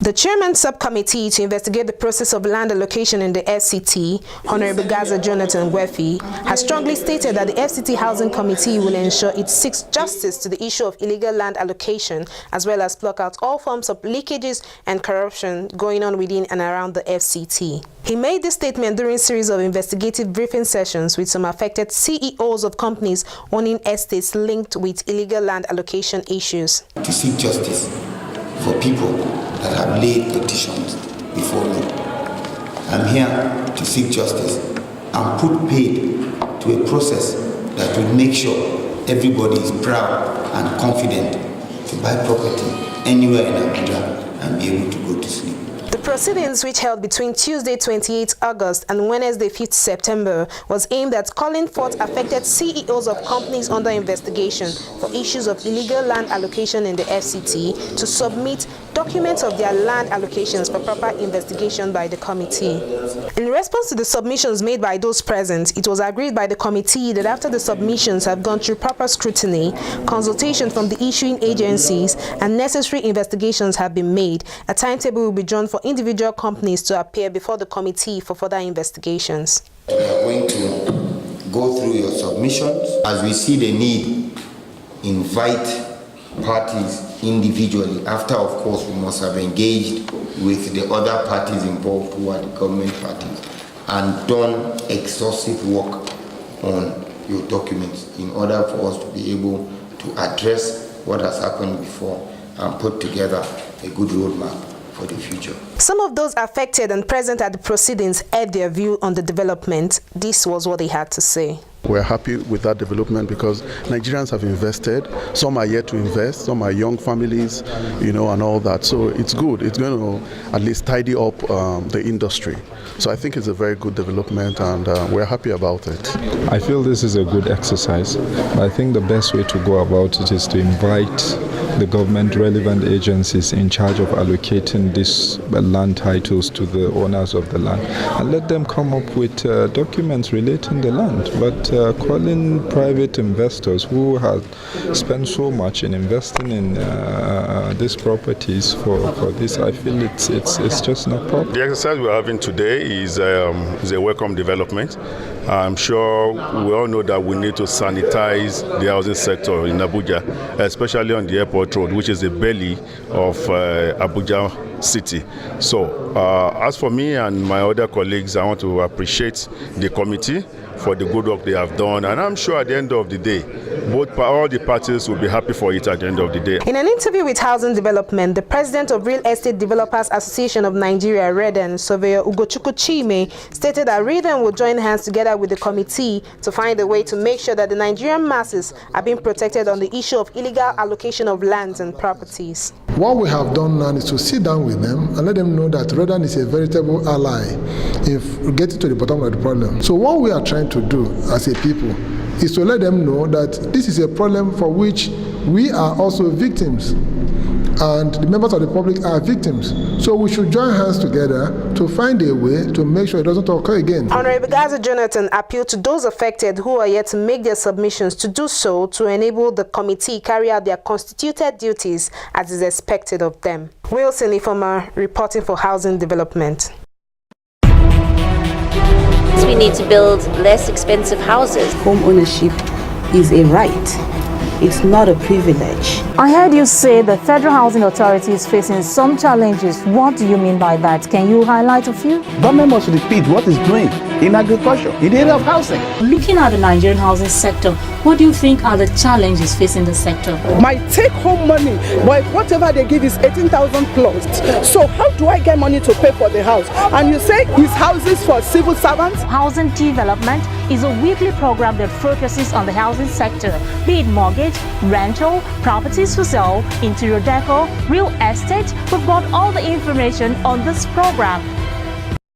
The chairman subcommittee to investigate the process of land allocation in the FCT, Honorable Gaza Jonathan Wefi, has strongly stated that the FCT Housing Committee will ensure it seeks justice to the issue of illegal land allocation, as well as block out all forms of leakages and corruption going on within and around the FCT. He made this statement during a series of investigative briefing sessions with some affected CEOs of companies owning estates linked with illegal land allocation issues. To seek justice for people that have laid petitions before me. I'm here to seek justice and put paid to a process that will make sure everybody is proud and confident to buy property anywhere in Abuja and be able to go to sleep. The proceedings, which held between Tuesday 28 August and Wednesday 5 September, was aimed at calling forth affected CEOs of companies under investigation for issues of illegal land allocation in the FCT to submit documents of their land allocations for proper investigation by the committee. In response to the submissions made by those present, it was agreed by the committee that after the submissions have gone through proper scrutiny, consultation from the issuing agencies, and necessary investigations have been made, a timetable will be drawn for individual companies to appear before the committee for further investigations. We are going to go through your submissions. As we see the need, invite parties individually. After, of course, we must have engaged with the other parties involved who are the government parties and done exhaustive work on your documents in order for us to be able to address what has happened before and put together a good roadmap for the future. Some of those affected and present at the proceedings aired their view on the development. This was what they had to say. We're happy with that development because Nigerians have invested. Some are yet to invest. Some are young families, and all that. So it's good. It's going to at least tidy up the industry. So I think it's a very good development, and we're happy about it. I feel this is a good exercise. I think the best way to go about it is to invite the government relevant agencies in charge of allocating these land titles to the owners of the land and let them come up with documents relating the land. But calling private investors who have spent so much in investing in these properties for this, I feel it's just not proper. The exercise we're having today is a welcome development. I'm sure we all know that we need to sanitize the housing sector in Abuja, especially on the airport road, which is the belly of Abuja city. So as for me and my other colleagues, I want to appreciate the committee for the good work they have done, and I'm sure at the end of the day, all the parties will be happy for it at the end of the day. In an interview with Housing Development, the president of Real Estate Developers Association of Nigeria, REDEN, Surveyor Ugochukwu Chime, stated that REDEN will join hands together with the committee to find a way to make sure that the Nigerian masses are being protected on the issue of illegal allocation of lands and properties. What we have done now is to sit down with them and let them know that REDEN is a veritable ally if getting to the bottom of the problem. So what we are trying to do as a people is to let them know that this is a problem for which we are also victims, and the members of the public are victims. So we should join hands together to find a way to make sure it doesn't occur again. Honorable Gaza Jonathan appealed to those affected who are yet to make their submissions to do so to enable the committee carry out their constituted duties as is expected of them. Wilson Ifeoma reporting for Housing Development. We need to build less expensive houses. Home ownership is a right. It's not a privilege. I heard you say the Federal Housing Authority is facing some challenges. What do you mean by that? Can you highlight a few? Government must repeat what it's doing in agriculture, in the area of housing. Looking at the Nigerian housing sector, what do you think are the challenges facing the sector? My take-home money, whatever they give is 18,000 plus. So how do I get money to pay for the house? And you say it's houses for civil servants? Housing Development is a weekly program that focuses on the housing sector, be it mortgage, rental, properties for sale, interior decor, real estate. We've got all the information on this program.